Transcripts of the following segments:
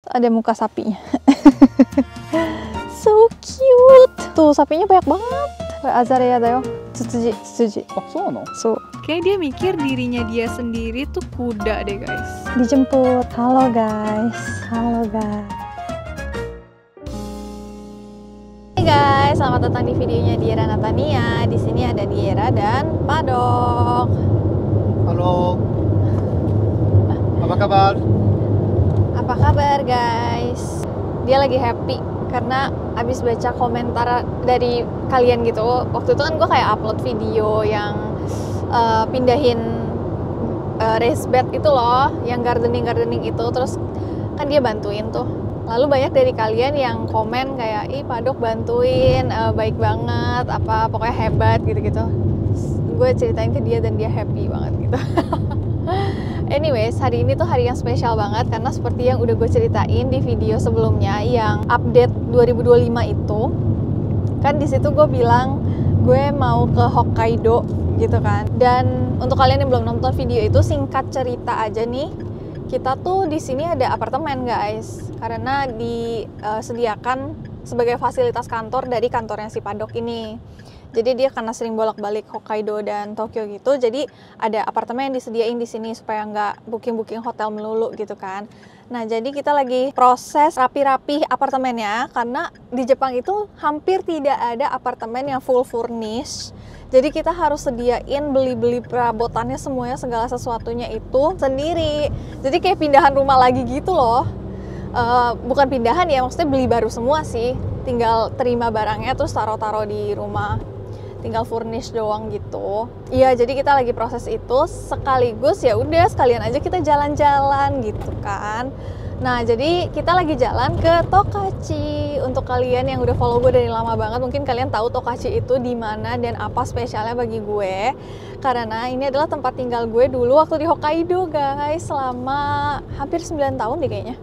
Ada muka sapinya. So cute. Tuh sapinya banyak banget. Azalea da yo. Tsuji, tsuji. Oh, so no? So, Kayak dia mikir dirinya dia sendiri tuh kuda deh guys. dijemput. Halo guys. Halo guys. Hai guys, selamat datang di videonya Diera Natania. Di sini ada Diera dan Padok. Halo. Apa kabar? Apa kabar guys? Dia lagi happy karena abis baca komentar dari kalian gitu. Waktu itu kan gue kayak upload video yang pindahin raised bed itu loh, yang gardening itu. Terus kan dia bantuin tuh. Lalu banyak dari kalian yang komen kayak, ih Padok bantuin, baik banget, apa pokoknya hebat gitu-gitu. Gue ceritain ke dia dan dia happy banget gitu. Anyways, hari ini tuh hari yang spesial banget karena seperti yang udah gue ceritain di video sebelumnya yang update 2025 itu, kan di situ gue bilang gue mau ke Hokkaido gitu kan. Dan untuk kalian yang belum nonton video itu, singkat cerita aja nih, kita tuh di sini ada apartemen guys, karena disediakan sebagai fasilitas kantor dari kantornya si Padok ini. Jadi dia karena sering bolak-balik Hokkaido dan Tokyo gitu, jadi ada apartemen yang disediain di sini supaya nggak booking hotel melulu gitu kan. Nah jadi kita lagi proses rapi-rapi apartemennya karena di Jepang itu hampir tidak ada apartemen yang full furnished. Jadi kita harus sediain beli-beli perabotannya semuanya, segala sesuatunya itu sendiri. Jadi kayak pindahan rumah lagi gitu loh. Bukan pindahan ya, maksudnya beli baru semua sih. Tinggal terima barangnya terus taruh-taruh di rumah. Tinggal furnish doang gitu. Iya, jadi kita lagi proses itu sekaligus ya udah sekalian aja kita jalan-jalan gitu kan. Nah, jadi kita lagi jalan ke Tokachi. Untuk kalian yang udah follow gue dari lama banget, mungkin kalian tahu Tokachi itu di mana dan apa spesialnya bagi gue. Karena ini adalah tempat tinggal gue dulu waktu di Hokkaido, guys, selama hampir 9 tahun deh kayaknya.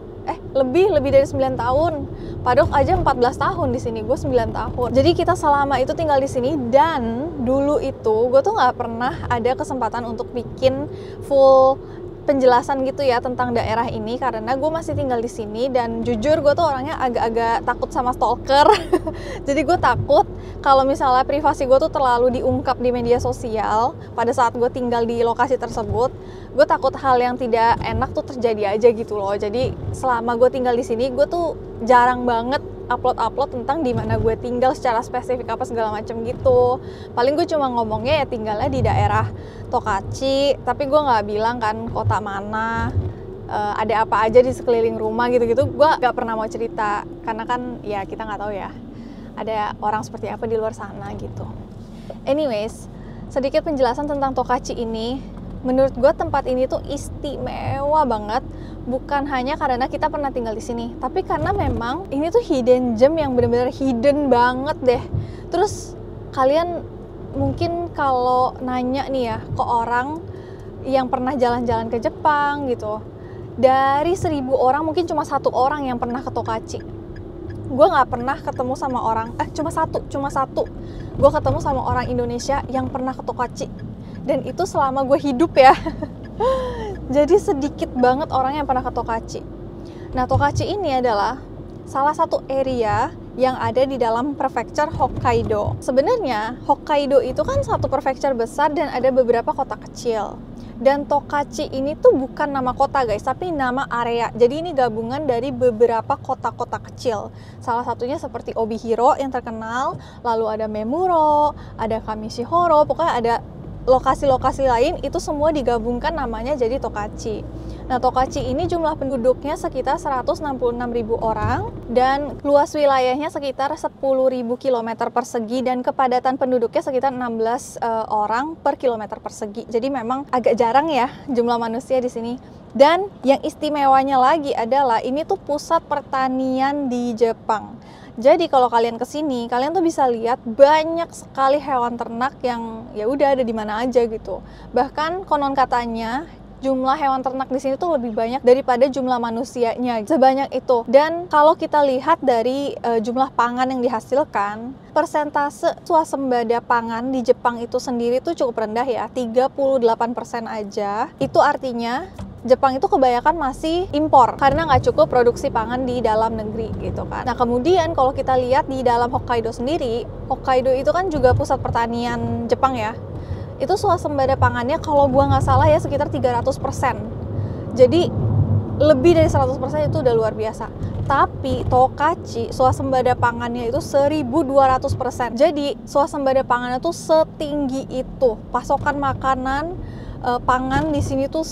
Lebih dari 9 tahun. Padok aja 14 tahun di sini, gue 9 tahun. Jadi kita selama itu tinggal di sini, dan dulu itu gue tuh nggak pernah ada kesempatan untuk bikin full penjelasan gitu ya tentang daerah ini karena gue masih tinggal di sini, dan jujur gue tuh orangnya agak-agak takut sama stalker. Jadi gue takut kalau misalnya privasi gue tuh terlalu diungkap di media sosial pada saat gue tinggal di lokasi tersebut. Gue takut hal yang tidak enak tuh terjadi aja gitu loh. Jadi selama gue tinggal di sini, gue tuh jarang banget upload tentang di mana gue tinggal secara spesifik apa segala macam gitu. Paling gue cuma ngomongnya ya tinggalnya di daerah Tokachi, tapi gue nggak bilang kan kota mana, ada apa aja di sekeliling rumah gitu-gitu. Gue nggak pernah mau cerita karena kan ya kita nggak tahu ya ada orang seperti apa di luar sana gitu. Anyways, sedikit penjelasan tentang Tokachi ini. Menurut gue tempat ini tuh istimewa banget, bukan hanya karena kita pernah tinggal di sini, tapi karena memang ini tuh hidden gem yang benar-benar hidden banget deh. Terus kalian mungkin kalau nanya nih ya ke orang yang pernah jalan-jalan ke Jepang gitu, dari 1000 orang mungkin cuma 1 orang yang pernah ke Tokachi. Gue nggak pernah ketemu sama orang, cuma satu gue ketemu sama orang Indonesia yang pernah ke Tokachi, dan itu selama gue hidup ya. Jadi sedikit banget orang yang pernah ke Tokachi. Nah, Tokachi ini adalah salah satu area yang ada di dalam prefecture Hokkaido. Sebenarnya Hokkaido itu kan satu prefecture besar dan ada beberapa kota kecil. Dan Tokachi ini tuh bukan nama kota guys, tapi nama area. Jadi ini gabungan dari beberapa kota-kota kecil. Salah satunya seperti Obihiro yang terkenal, lalu ada Memuro, ada Kamishihoro, pokoknya ada lokasi-lokasi lain, itu semua digabungkan namanya jadi Tokachi. Nah, Tokachi ini jumlah penduduknya sekitar 166.000 orang dan luas wilayahnya sekitar 10.000 km persegi dan kepadatan penduduknya sekitar 16 orang per kilometer persegi. Jadi memang agak jarang ya jumlah manusia di sini. Dan yang istimewanya lagi adalah ini tuh pusat pertanian di Jepang. Jadi kalau kalian kesini, kalian tuh bisa lihat banyak sekali hewan ternak yang ya udah ada di mana aja gitu. Bahkan konon katanya jumlah hewan ternak di sini tuh lebih banyak daripada jumlah manusianya, sebanyak itu. Dan kalau kita lihat dari jumlah pangan yang dihasilkan, persentase swasembada pangan di Jepang itu sendiri tuh cukup rendah ya, 38% aja. Itu artinya Jepang itu kebanyakan masih impor karena nggak cukup produksi pangan di dalam negeri gitu kan. Nah kemudian kalau kita lihat di dalam Hokkaido sendiri, Hokkaido itu kan juga pusat pertanian Jepang ya. Itu swasembada pangannya kalau gua nggak salah ya sekitar 300%. Jadi lebih dari 100% itu udah luar biasa. Tapi Tokachi swasembada pangannya itu 1200%. Jadi swasembada pangannya tuh setinggi itu. Pasokan makanan, pangan di sini tuh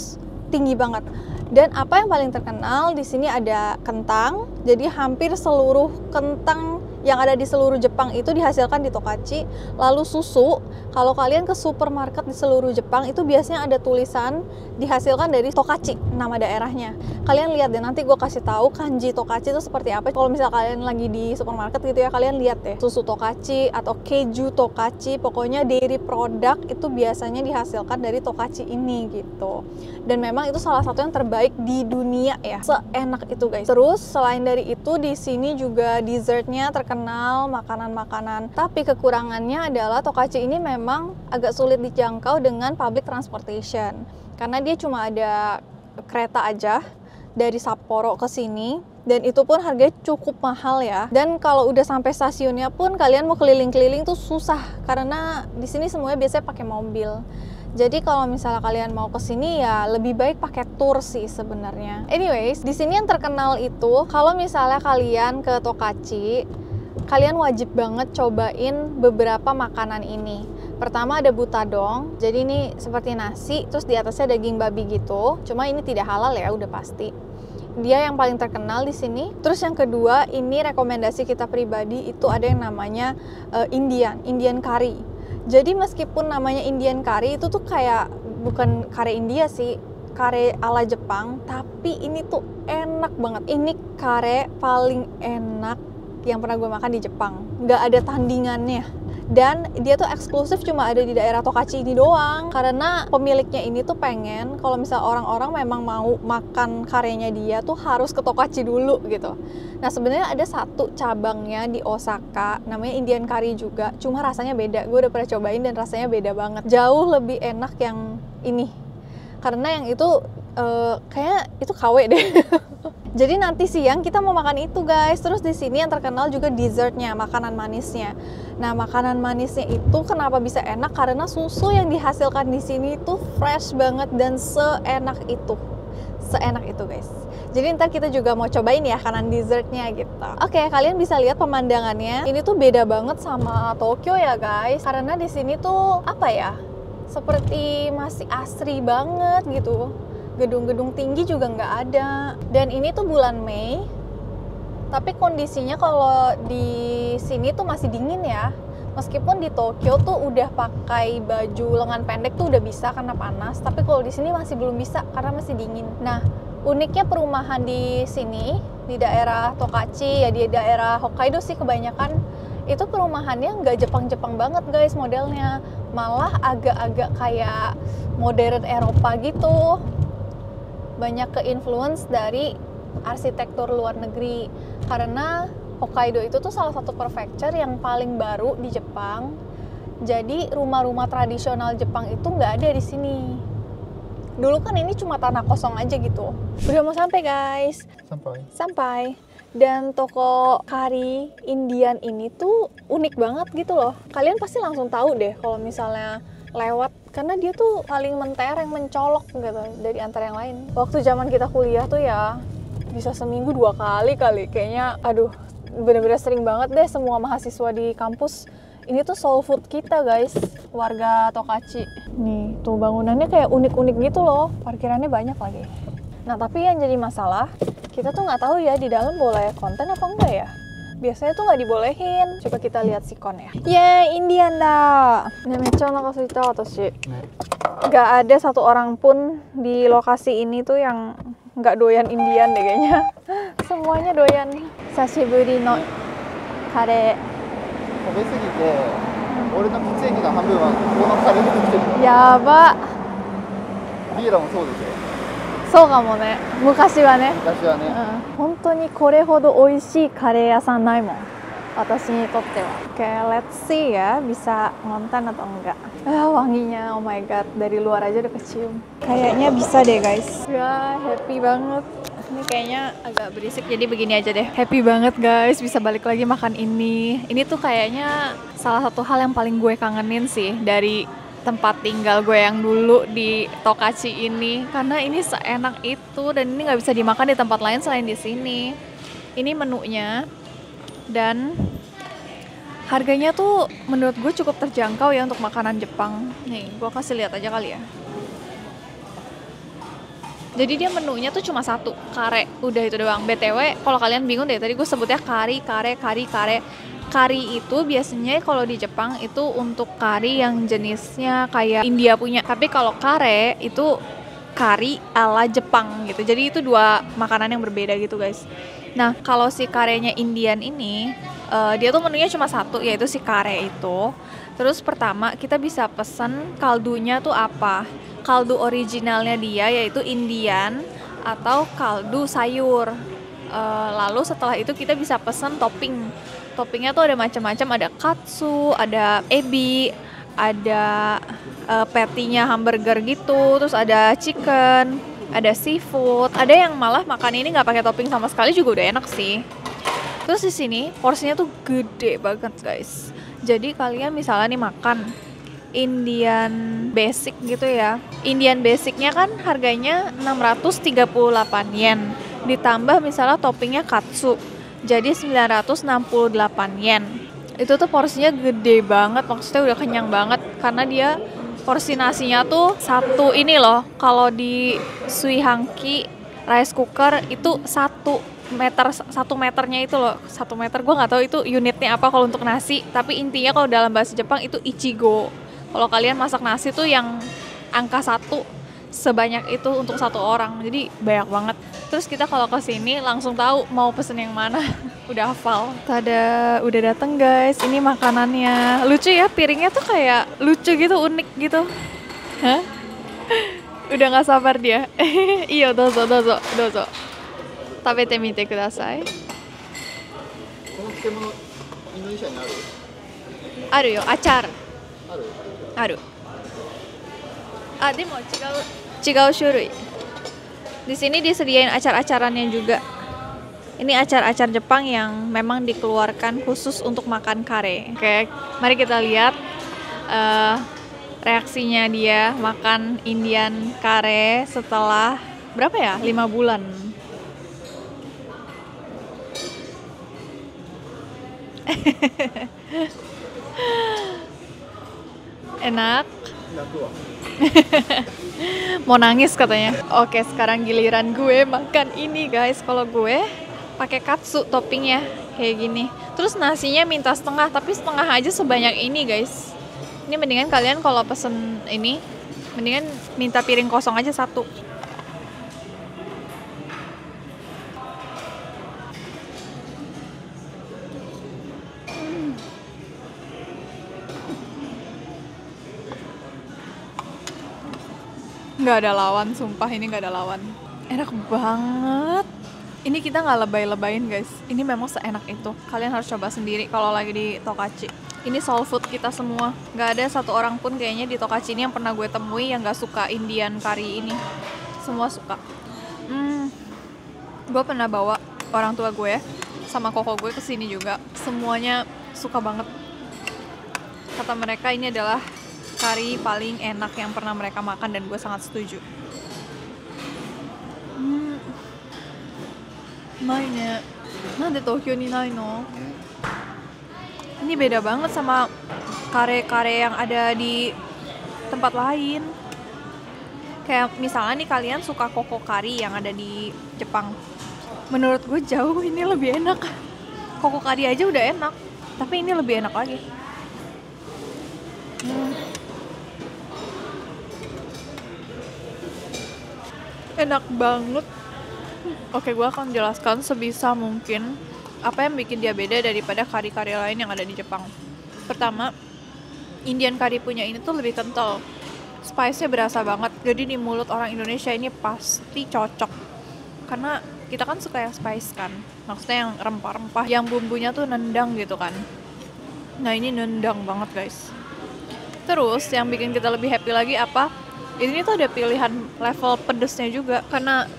tinggi banget. Dan apa yang paling terkenal di sini ada kentang. Jadi hampir seluruh kentang yang ada di seluruh Jepang itu dihasilkan di Tokachi. Lalu susu, kalau kalian ke supermarket di seluruh Jepang itu biasanya ada tulisan dihasilkan dari Tokachi, nama daerahnya. Kalian lihat deh, nanti gue kasih tahu kanji Tokachi itu seperti apa. Kalau misal kalian lagi di supermarket gitu ya, kalian lihat deh susu Tokachi atau keju Tokachi, pokoknya dairy product itu biasanya dihasilkan dari Tokachi ini gitu. Dan memang itu salah satu yang terbaik di dunia ya, seenak itu guys. Terus selain dari itu di sini juga dessertnya terkenal, makanan-makanan. Tapi kekurangannya adalah Tokachi ini memang agak sulit dijangkau dengan public transportation karena dia cuma ada kereta aja dari Sapporo ke sini, dan itu pun harganya cukup mahal ya. Dan kalau udah sampai stasiunnya pun kalian mau keliling-keliling tuh susah karena di sini semuanya biasanya pakai mobil. Jadi kalau misalnya kalian mau ke sini ya lebih baik pakai tour sih sebenarnya. Anyways, di sini yang terkenal itu kalau misalnya kalian ke Tokachi, kalian wajib banget cobain beberapa makanan ini. Pertama ada butadong, jadi ini seperti nasi, terus di atasnya daging babi gitu. Cuma ini tidak halal ya, udah pasti. Dia yang paling terkenal di sini. Terus yang kedua, ini rekomendasi kita pribadi itu ada yang namanya Indian curry. Jadi meskipun namanya Indian curry itu tuh kayak bukan kare India sih, kare ala Jepang, tapi ini tuh enak banget. Ini kare paling enak yang pernah gue makan di Jepang, nggak ada tandingannya. Dan dia tuh eksklusif cuma ada di daerah Tokachi ini doang, karena pemiliknya ini tuh pengen kalau misal orang-orang memang mau makan karenya dia tuh harus ke Tokachi dulu gitu. Nah sebenarnya ada satu cabangnya di Osaka namanya Indian curry juga, cuma rasanya beda. Gue udah pernah cobain dan rasanya beda banget, jauh lebih enak yang ini, karena yang itu kayaknya itu KW deh. Jadi nanti siang kita mau makan itu guys. Terus di sini yang terkenal juga dessertnya, makanan manisnya. Nah makanan manisnya itu kenapa bisa enak? Karena susu yang dihasilkan di sini tuh fresh banget dan seenak itu guys. Jadi ntar kita juga mau cobain ya kanan dessertnya gitu. Oke, kalian bisa lihat pemandangannya. Ini tuh beda banget sama Tokyo ya guys. Karena di sini tuh apa ya? Seperti masih asri banget gitu. Gedung-gedung tinggi juga nggak ada. Dan ini tuh bulan Mei, tapi kondisinya kalau di sini tuh masih dingin ya. Meskipun di Tokyo tuh udah pakai baju lengan pendek tuh udah bisa karena panas, tapi kalau di sini masih belum bisa karena masih dingin. Nah, uniknya perumahan di sini, di daerah Tokachi ya, di daerah Hokkaido sih kebanyakan, itu perumahannya nggak Jepang-Jepang banget guys modelnya. Malah agak-agak kayak modern Eropa gitu. Banyak ke-influence dari arsitektur luar negeri, karena Hokkaido itu tuh salah satu prefecture yang paling baru di Jepang. Jadi rumah-rumah tradisional Jepang itu nggak ada di sini. Dulu kan ini cuma tanah kosong aja gitu. Udah mau sampai guys. Sampai. Dan toko kari Indian ini tuh unik banget gitu loh. Kalian pasti langsung tahu deh kalau misalnya lewat, karena dia tuh paling mentereng, mencolok gitu dari antara yang lain. Waktu zaman kita kuliah tuh ya bisa seminggu 2 kali kayaknya. Aduh, bener-bener sering banget deh semua mahasiswa di kampus. Ini tuh soul food kita guys, warga Tokachi. Nih, tuh bangunannya kayak unik-unik gitu loh, parkirannya banyak lagi. Nah tapi yang jadi masalah, kita tuh nggak tahu ya di dalam boleh konten apa enggak ya. Biasanya tuh nggak dibolehin. Coba kita lihat sikon ya. Yeay, Indian dah. Ini mecha onaka suita watashi. Nggak ada satu orang pun di lokasi ini tuh yang nggak doyan Indian deh kayaknya. Semuanya doyan. Sashiburi no kare. 食べ過ぎて、俺の血液の半分はこのカレーに来てる。やば。ビーラもそうでしょ。そうかもね。昔はね。昔はね。本当にこれほど美味しいカレー屋さんないもん。私にとっては. Oke, let's see ya bisa ngonten atau enggak. Wanginya, oh my god, dari luar aja udah kecium. Kayaknya bisa deh guys. Ya, happy banget. Ini kayaknya agak berisik, jadi begini aja deh. Happy banget guys, bisa balik lagi makan ini. Ini tuh kayaknya salah satu hal yang paling gue kangenin sih dari tempat tinggal gue yang dulu di Tokachi ini. Karena ini seenak itu dan ini nggak bisa dimakan di tempat lain selain di sini. Ini menunya dan harganya tuh menurut gue cukup terjangkau ya untuk makanan Jepang. Nih, gue kasih lihat aja kali ya. Jadi dia menunya tuh cuma satu, kare. Udah itu doang. BTW, kalau kalian bingung deh, tadi gue sebutnya kari. Kari itu biasanya kalau di Jepang itu untuk kari yang jenisnya kayak India punya. Tapi kalau kare itu kari ala Jepang gitu. Jadi itu dua makanan yang berbeda gitu guys. Nah, kalau si karenya Indian ini, dia tuh menunya cuma satu, yaitu si kare itu. Terus pertama kita bisa pesen kaldunya tuh apa. Kaldu originalnya dia yaitu Indian atau kaldu sayur. Lalu setelah itu kita bisa pesen topping. Toppingnya tuh ada macam-macam, ada katsu, ada ebi, ada patty-nya hamburger gitu, terus ada chicken, ada seafood. Ada yang malah makan ini nggak pakai topping sama sekali juga udah enak sih. Terus di sini porsinya tuh gede banget guys. Jadi kalian misalnya nih makan Indian basic gitu ya. Indian basicnya kan harganya 638 yen. Ditambah misalnya toppingnya katsu. Jadi 968 yen. Itu tuh porsinya gede banget, maksudnya udah kenyang banget. Karena dia porsi nasinya tuh satu ini loh. Kalau di suihanki rice cooker itu 1 meternya itu loh, 1 meter. Gue nggak tahu itu unitnya apa kalau untuk nasi, tapi intinya kalau dalam bahasa Jepang itu ichigo. Kalau kalian masak nasi tuh yang angka 1 sebanyak itu untuk satu orang, jadi banyak banget. Terus kita kalau kesini langsung tahu mau pesen yang mana. Udah hafal. Tada, udah dateng guys. Ini makanannya. Lucu ya, piringnya tuh kayak lucu gitu, unik gitu. Hah? Udah nggak sabar dia. Iyo, dozo. 食べてみてください。この漬物、インドネシアにある？あるよ、アチャール。ある？ある。あ、でも違う種類。Di sini disediain acar-acarannya juga. Ini acar-acar Jepang yang memang dikeluarkan khusus untuk makan kare. Oke, mari kita lihat reaksinya dia makan Indian kare setelah berapa ya? 5 bulan. Enak. Mau nangis katanya. Oke, sekarang giliran gue makan ini guys. Kalau gue pakai katsu toppingnya kayak gini. Terus nasinya minta setengah, tapi setengah aja sebanyak ini guys. Ini mendingan kalian kalau pesen ini, mendingan minta piring kosong aja satu. Nggak ada lawan, sumpah ini nggak ada lawan. Enak banget. Ini kita nggak lebay-lebayin guys. Ini memang seenak itu. Kalian harus coba sendiri kalau lagi di Tokachi. Ini soul food kita semua. Nggak ada satu orang pun kayaknya di Tokachi ini yang pernah gue temui yang nggak suka Indian curry ini. Semua suka. Gue pernah bawa orang tua gue sama koko gue kesini juga. Semuanya suka banget. Kata mereka ini adalah curry paling enak yang pernah mereka makan dan gue sangat setuju. Nai nande Tokyo ni nai no? Ini beda banget sama kare-kare yang ada di tempat lain. Kayak misalnya nih kalian suka koko kari yang ada di Jepang. Menurut gue jauh ini lebih enak. Koko kari aja udah enak, tapi ini lebih enak lagi. Enak banget. Oke, gue akan jelaskan sebisa mungkin apa yang bikin dia beda daripada kari-kari lain yang ada di Jepang. Pertama, Indian curry punya ini tuh lebih kental. Spice-nya berasa banget. Jadi di mulut orang Indonesia ini pasti cocok. Karena kita kan suka yang spice kan. Maksudnya yang rempah-rempah, yang bumbunya tuh nendang gitu kan. Nah, ini nendang banget guys. Terus yang bikin kita lebih happy lagi apa? Ini tuh ada pilihan level pedesnya juga, karena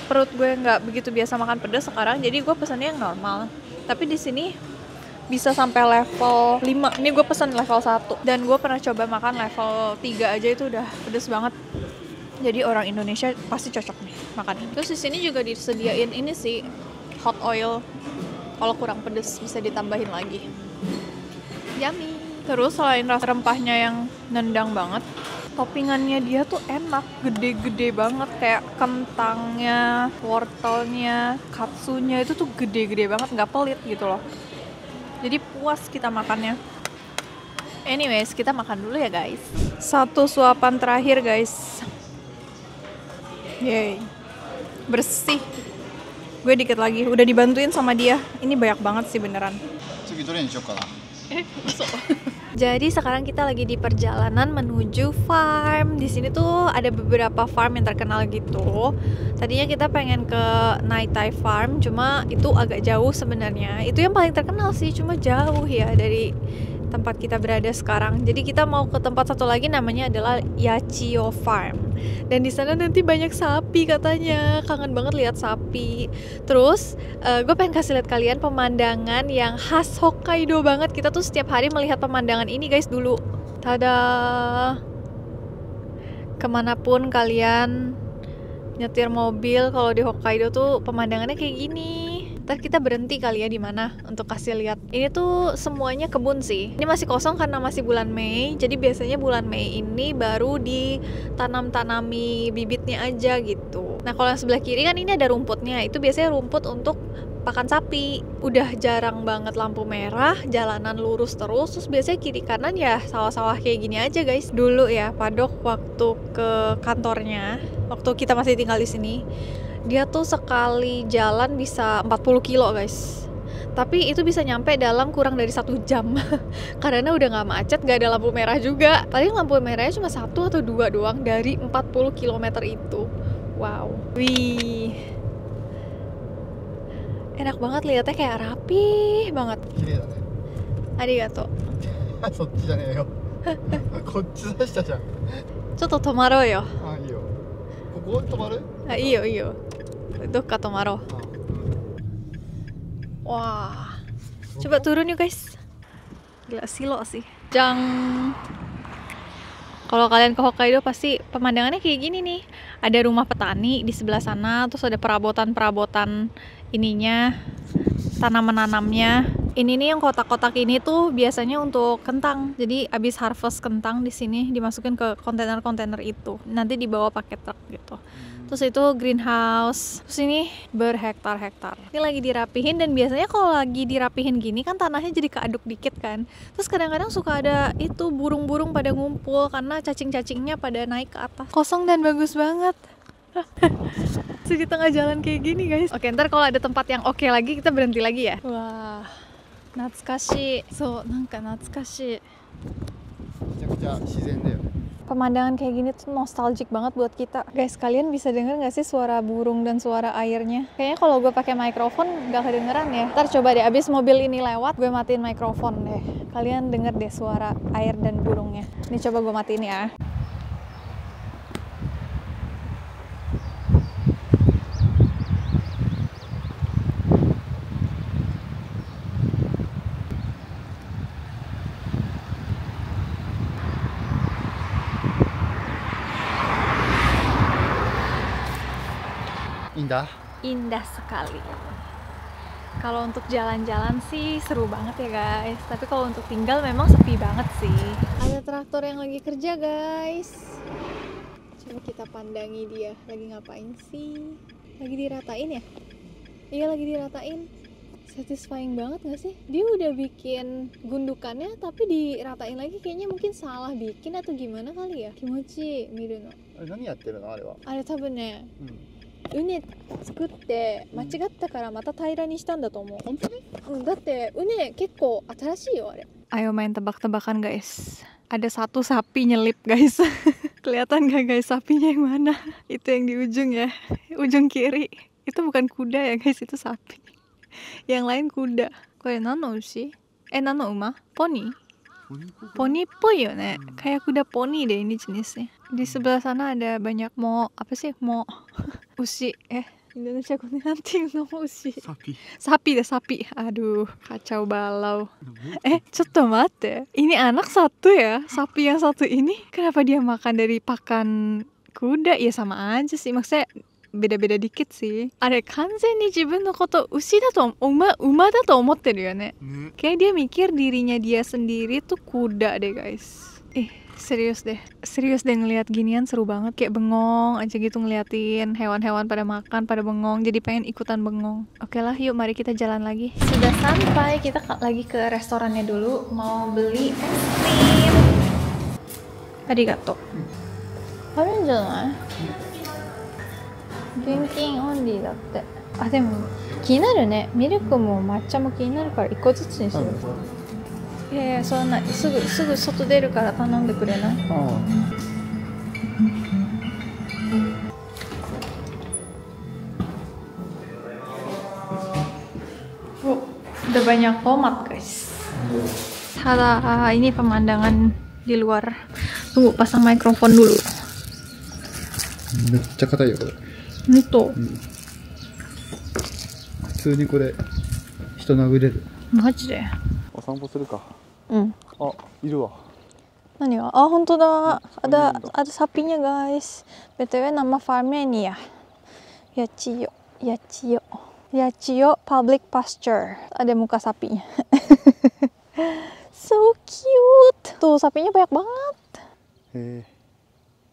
perut gue nggak begitu biasa makan pedas sekarang, jadi gue pesannya yang normal. Tapi di sini bisa sampai level 5. Ini gue pesan level 1 dan gue pernah coba makan level 3 aja, itu udah pedas banget. Jadi orang Indonesia pasti cocok nih makan ini. Terus di sini juga disediain ini sih, hot oil. Kalau kurang pedas bisa ditambahin lagi. Yummy. Terus selain rasa rempahnya yang nendang banget, toppingannya dia tuh enak, gede-gede banget, kayak kentangnya, wortelnya, katsunya itu tuh gede-gede banget, nggak pelit gitu loh. Jadi puas kita makannya. Anyways, kita makan dulu ya guys. Satu suapan terakhir guys. Yeay, bersih. Gue dikit lagi, udah dibantuin sama dia. Ini banyak banget sih beneran. Jadi sekarang kita lagi di perjalanan menuju farm. Di sini tuh ada beberapa farm yang terkenal gitu. Tadinya kita pengen ke Naitai Farm, cuma itu agak jauh sebenarnya. Itu yang paling terkenal sih, cuma jauh ya dari tempat kita berada sekarang. Jadi kita mau ke tempat satu lagi, namanya adalah Yachio Farm. Dan di sana nanti banyak sapi katanya. Kangen banget lihat sapi. Terus gue pengen kasih lihat kalian pemandangan yang khas Hokkaido banget. Kita tuh setiap hari melihat pemandangan ini guys dulu. Tada. Kemanapun kalian nyetir mobil, kalau di Hokkaido tuh pemandangannya kayak gini. Ntar kita berhenti kali ya di mana untuk kasih lihat. Ini tuh semuanya kebun sih. Ini masih kosong karena masih bulan Mei. Jadi biasanya bulan Mei ini baru ditanam-tanami bibitnya aja gitu. Nah kalau yang sebelah kiri kan ini ada rumputnya. Itu biasanya rumput untuk pakan sapi. Udah jarang banget lampu merah, jalanan lurus terus. Terus biasanya kiri kanan ya sawah-sawah kayak gini aja guys. Dulu ya Padok waktu ke kantornya, waktu kita masih tinggal di sini, dia tuh sekali jalan bisa 40 kilo guys. Tapi itu bisa nyampe dalam kurang dari 1 jam. Karena udah gak macet, gak ada lampu merah juga. Paling lampu merahnya cuma 1 atau 2 doang dari 40 km itu. Wow. Wih. Enak banget lihatnya, kayak rapi banget. Arigato. そっちじゃねえよこっち出したじゃん。ちょっと止まろうよ。あ、いいよ。ここ止まる？あ、いいよいいよ。どっか止まろう。Wah, coba turun yuk guys. Gila silo sih. Jang. Kalau kalian ke Hokkaido pasti pemandangannya kayak gini nih. Ada rumah petani di sebelah sana, terus ada perabotan-perabotan ininya, tanaman-nanamnya. Ini nih yang kotak-kotak ini tuh biasanya untuk kentang. Jadi abis harvest kentang di sini dimasukin ke kontainer-kontainer itu. Nanti dibawa pakai truk gitu. Terus itu greenhouse. Terus ini berhektar-hektar. Ini lagi dirapihin, dan biasanya kalau lagi dirapihin gini kan tanahnya jadi keaduk dikit kan. Terus kadang-kadang suka ada itu burung-burung pada ngumpul karena cacing-cacingnya pada naik ke atas. Kosong dan bagus banget. Terus di tengah jalan kayak gini guys. Oke, ntar kalau ada tempat yang oke lagi kita berhenti lagi ya. Wah, natsukashi. So, nanka natsukashi. めちゃくちゃ自然だよね。 Pemandangan kayak gini tuh nostalgic banget buat kita. Guys, kalian bisa denger gak sih suara burung dan suara airnya? Kayaknya kalau gue pakai mikrofon gak kedengeran ya. Ntar coba deh, abis mobil ini lewat, gue matiin mikrofon deh. Kalian denger deh suara air dan burungnya. Ini coba gue matiin ya. Indah. Indah sekali. Kalau untuk jalan-jalan sih seru banget ya guys. Tapi kalau untuk tinggal memang sepi banget sih. Ada traktor yang lagi kerja guys. Coba kita pandangi dia. Lagi ngapain sih? Lagi diratain ya? Iya lagi diratain. Satisfying banget gak sih? Dia udah bikin gundukannya tapi diratain lagi, kayaknya mungkin salah bikin atau gimana kali ya. Kimochi miru no. あれ何やってるのあれは。あれ多分ね、うん。畝作って間違ったからまた平らにしたんだと思う。本当に？だって畝結構新しいよあれ。Ayo main tebak-tebakan guys. Ada satu sapi nyelip guys. Kelihatan gak guys sapinya yang mana? Itu yang di ujung ya, ujung kiri. Itu bukan kuda ya guys, itu sapi. Yang lain kuda. Kore nano ushi? Nano uma? Poni? Poniっぽいよね. Kayak kuda poni deh ini jenisnya. Di sebelah sana ada banyak apa sih? Ushi. Indonesia kuning nanti ngomong ushi. Sapi deh, sapi. Aduh, kacau balau. Cotto matte. Ini anak satu ya? Sapi yang satu ini kenapa dia makan dari pakan kuda? Ya sama aja sih. Maksudnya beda-beda dikit sih. Are kanzen ni jibun no koto ushi da to uma da to omotteru yo ne. Kayak dia mikir dirinya dia sendiri tuh kuda deh, guys. Serius deh ngelihat ginian seru banget. Kayak bengong aja gitu ngeliatin hewan-hewan pada makan, pada bengong. Jadi pengen ikutan bengong. Oke lah, yuk mari kita jalan lagi. Sudah sampai, kita lagi ke restorannya dulu. Mau beli es krim. Arigato. Arun janai? Genkin only だって。あ、でも気になるね。ミルクも抹茶も気になるから1個ずつにする。いやいや、そんなすぐ外出るから頼んでくれない？Udah banyak tomat, guys. Tada, ini pemandangan di luar. Tunggu, pasang mikrofon dulu. めっちゃ硬いよこれ。ほんと。普通にこれ人殴れる。マジで。お散歩するか。うん。あ、いるわ。何が？あ、本当だ。ada sapinya, guys. BTW nama farmnya ini ya. Yachiyo Public Pasture. Ada muka sapinya. So cute. Tuh, sapinya banyak banget.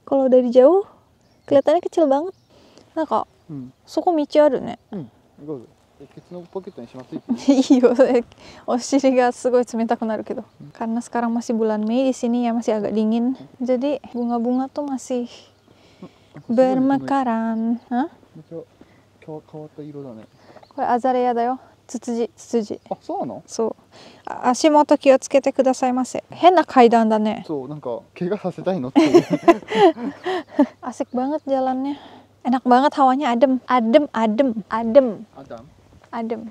Kalau dari jauh kelihatannya kecil banget. Nah kok, soko michi aru ne. ケツのポケットにしまっていい？いいよ、お尻がすごい冷たくなるけど。Karena sekarang masih bulan Mei di sini ya, masih agak dingin. Jadi bunga-bunga tuh masih bermekaran. Hah? 変わった色だね。これアザレアだよ。ツツジ。あ、そうなの？そう。足元気をつけてくださいませ。変な階段だね。そう、なんか怪我させたいのっていう。Asik banget jalannya. Enak banget hawanya, adem.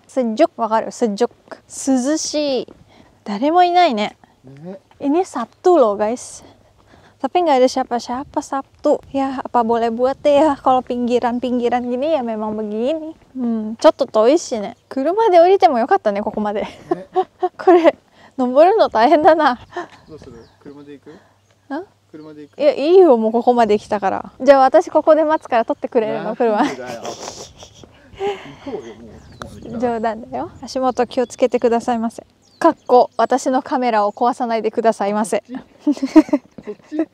Sejuk, wakaru? Sejuk. Suzushi. Daremo inai ne. Ini Sabtu loh, guys. Tapi nggak ada siapa-siapa Sabtu. Ya, apa boleh buat deh ya. Kalau pinggiran-pinggiran gini ya memang begini. Chotto toi shi ne. Kuruma de orite mo yokatta ne, koko made. Kore, noboru no taihen da na. どうする？車で行く？車で行く？いや、いいよ、もうここまで来たから。じゃあ私ここで待つから取ってくれるの、車。冗談だよ。足元気をつけてくださいませ。かっこ私のカメラを壊さないでくださいませ。そっち？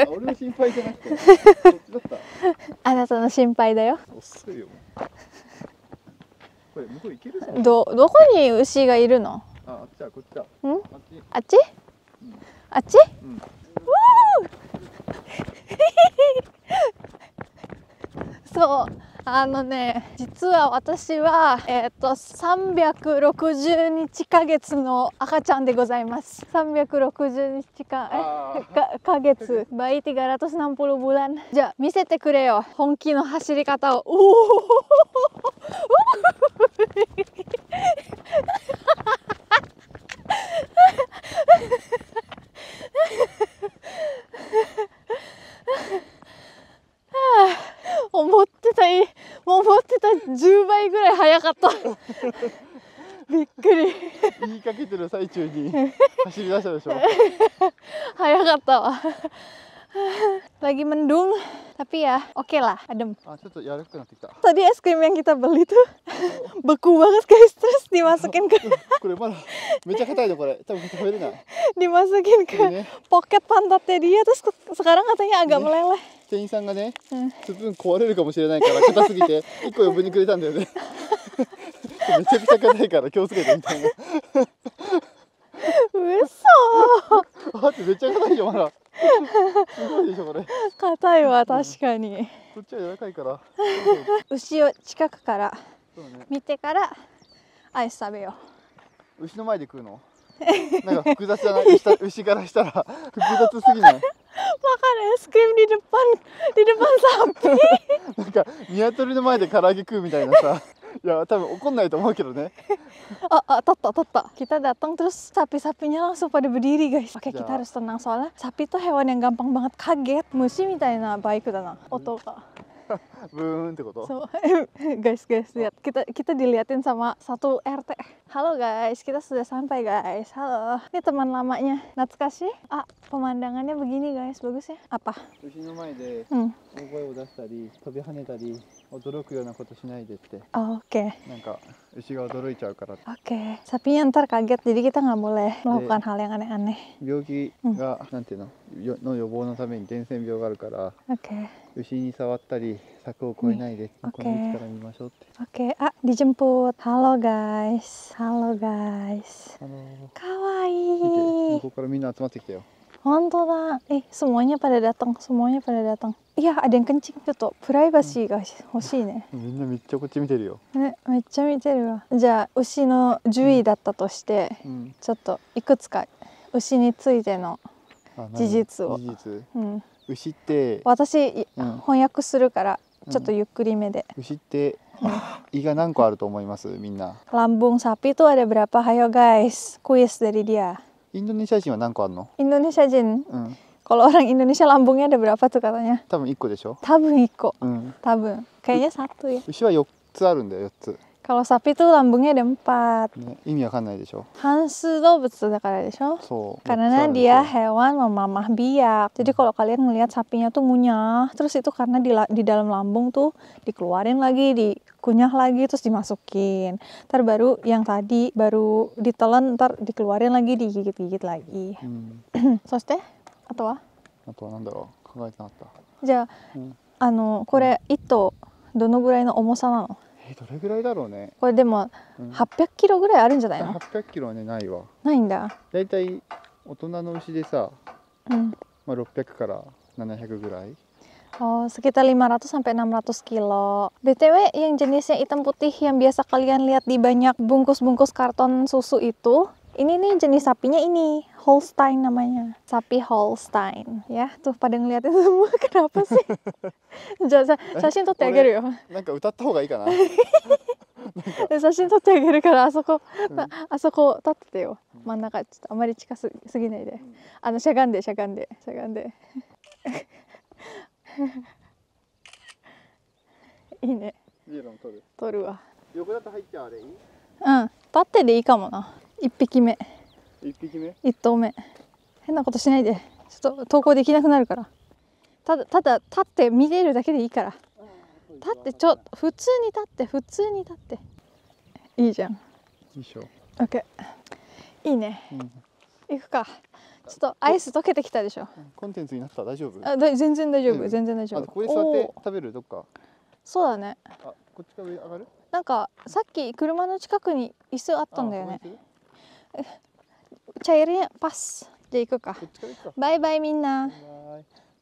俺の心配じゃなくて、そっちだった。あなたの心配だよ。遅いよ。これ向こう行ける？どこに牛がいるの？あっちだ、こっちだ。あっち？あっち？そう、実は私は360日ヶ月の赤ちゃんでございます。360日ヶ月。Bayi 360 bulan。じゃあ見せてくれよ、本気の走り方を。思ってた10倍ぐらい速かった。びっくり。言いかけてる最中に走り出したでしょ。早かったわ。Lagi mendung, tapi ya oke lah, adem. あ、ちょっと柔らかくなってきた。 Tadi es krim yang kita beli tuh beku banget, guys. Terus dimasukin ke これまだめっちゃ硬いのこれ。多分食べれない。 dimasukin ke pocket pantatnya dia, terus sekarang katanya agak meleleh. 店員さんがね、スプーン壊れるかもしれないから硬すぎて1個余分にくれたんだよね。めちゃくちゃ硬いから気をつけてみたいな。嘘。だってめっちゃ硬いよまだ。すごいでしょこれ。硬いわ、確かに。こっちは柔らかいから。牛を近くから見てからアイス食べよう。牛の前で食うの？なんか複雑じゃない？牛からしたら複雑すぎない？ makan es krim di depan sapi. なんかニワトリの前で唐揚げ食うみたいなさ。いや多分怒んないと思うけどね。Tot. Kita datang terus sapi-sapinya langsung pada berdiri guys. Oke, kita harus tenang soalnya sapi tuh hewan yang gampang banget kaget. Mushi mitaina baiku da na. Oto ka. ブーンってこと？ So, guys, lihat. Kita diliatin sama satu RT. Halo guys, kita sudah sampai guys. Halo. Ini teman lamanya. Natsukashi? Pemandangannya begini guys, bagus ya. Apa? 牛の前で Hmm. 大声を出したり飛び跳ねたり驚くようなことしないでって Oke. なんか牛が驚いちゃうから。 Oke. Sapinya ntar kaget, jadi kita nggak boleh melakukan hal yang aneh-aneh. 病気が、なんていうの予防のために伝染病があるから Oke. 牛に触ったり柵を越えないで、この位置から見ましょうって。 Oke, dijemput. Halo guys. あの Kawaii. 向こうからみんな集まってきたよ。 Honto da. Semuanya pada datang. Iya, ada yang kencing tuh. Privacy guys. Hoshii ne. みんなめっちゃこっち見てるよ。ね、めっちゃ見てるわ。じゃあ牛の獣医だったとして、ちょっといくつか牛についての事実を。牛って、私、翻訳するからちょっとゆっくりめで。牛って胃が何個あると思いますみんな？ Lambung sapi tuh ada berapa? Hayo guys, kuis dari dia. インドネシア人は何個あるの？ Indonesia jin. Kalau orang Indonesia lambungnya ada berapa tuh katanya? 多分1個でしょ？ Tabun 1個。Tabun. Kayaknya 1 ya. 牛は4つあるんだよ、4つ。 Kalau sapi tuh lambungnya ada 4. ね、意味わかんないでしょ？ Hansu 動物だからでしょ？ そう。 Karena dia hewan memamah biak. Jadi kalau kalian ngelihat sapinya tuh ngunyah, terus itu karena di dalam lambung tuh dikeluarin lagi, dikunyah lagi, terus dimasukin. Ntar baru yang tadi baru ditelan, ntar dikeluarin lagi, digigit-gigit lagi. Soste? Atau apa? あとはなんだろう、考えてなかった。じゃあ、これ1頭どのぐらいの重さなの？どれぐらいだろうね。これでも800キロぐらいあるんじゃないの？800キロはね、ないわ。ないんだ。だいたい大人の牛でさ、まあ600から700ぐらい。 Oh, sekitar 500 sampai 600 kilo. BTW, yang jenisnya hitam putih yang biasa kalian lihat di banyak bungkus-bungkus karton susu itu, ini nih jenis sapinya ini, Holstein namanya. Sapi Holstein. Ya, tuh pada ngeliatin semua, kenapa sih? Shashin totte ageru yo. なんか歌った方がいいかな。写真撮ってあげるから、あそこ立っててよ。真ん中、ちょっとあまり近すぎないで。しゃがんで。いいね。撮るわ。横だと入っちゃうあれいい？立ってでいいかもな。1匹目。1頭目。変なことしないで。ちょっと投稿できなくなるから。ただ立って見れるだけでいいから。立って普通に立って。いいじゃん。いいでしょ。オッケー。いいね。行くか。ちょっとアイス溶けてきたでしょ。コンテンツになった？大丈夫？全然大丈夫。ここで座って食べる？どっか？そうだね。こっちから上上がる？なんかさっき車の近くに椅子あったんだよね。cairnya pas. じゃあ行くか。バイバイみんな。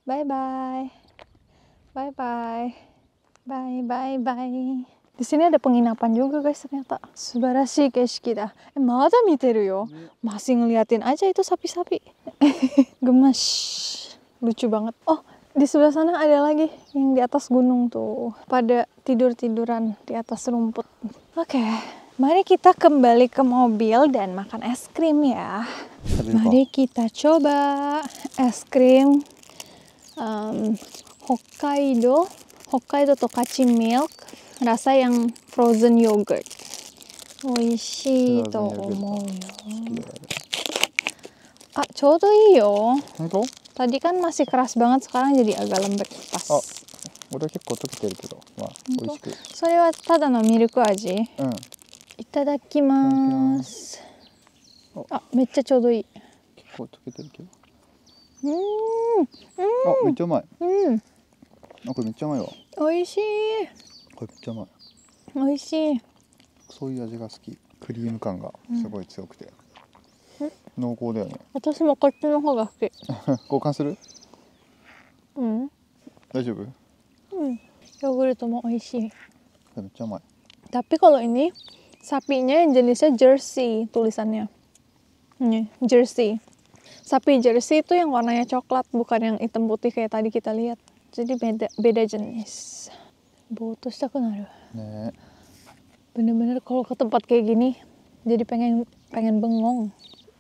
バイバイ。Di sini ada penginapan juga guys ternyata. Subarashi keishiki dah. Mada miteru yo. Masih ngeliatin aja itu sapi-sapi. Gemes. Lucu banget. Oh, di sebelah sana ada lagi yang di atas gunung tuh. Pada tidur-tiduran di atas rumput. Oke, mari kita kembali ke mobil dan makan es krim ya. Mari kita coba es krim Hokkaido Tokachi Milk, rasa yang frozen yogurt. Oishii to omou yo. Chodo ii yo. Tadi kan masih keras banget, sekarang jadi agak lembek pas. Soれはただのミルク味。いただきます。めっちゃちょうどいい。結構溶けてるけど。めっちゃうまい。これめっちゃうまいわ。おいしい。これめっちゃうまい。おいしい。そういう味が好き。クリーム感がすごい強くて。濃厚だよね。私もこっちの方が好き。交換する？大丈夫？ヨーグルトも美味しい。めっちゃうまい。Tapi kalau ini sapinya yang jenisnya Jersey tulisannya. Ini Jersey. Sapi Jersey itu yang warnanya coklat, bukan yang hitam putih kayak tadi kita lihat. Jadi beda jenis. Boto shitaku naru. Bener-bener kalau ke tempat kayak gini jadi pengen bengong.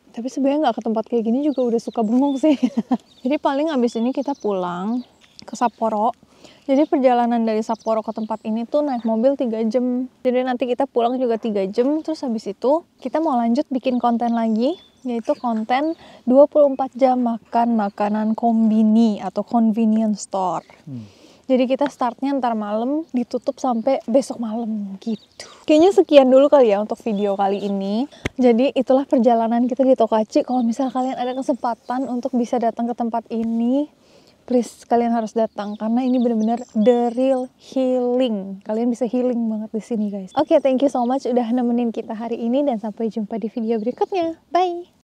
Tapi sebenarnya nggak ke tempat kayak gini juga udah suka bengong sih. Jadi paling abis ini kita pulang ke Sapporo. Jadi perjalanan dari Sapporo ke tempat ini tuh naik mobil 3 jam. Jadi nanti kita pulang juga 3 jam. Terus habis itu kita mau lanjut bikin konten lagi. Yaitu konten 24 jam makan makanan kombini atau convenience store. Jadi kita startnya ntar malam, ditutup sampai besok malam gitu. Kayaknya sekian dulu kali ya untuk video kali ini. Jadi itulah perjalanan kita di Tokachi. Kalau misal kalian ada kesempatan untuk bisa datang ke tempat ini, please kalian harus datang karena ini benar-benar the real healing. Kalian bisa healing banget di sini guys. Oke, thank you so much udah nemenin kita hari ini dan sampai jumpa di video berikutnya. Bye.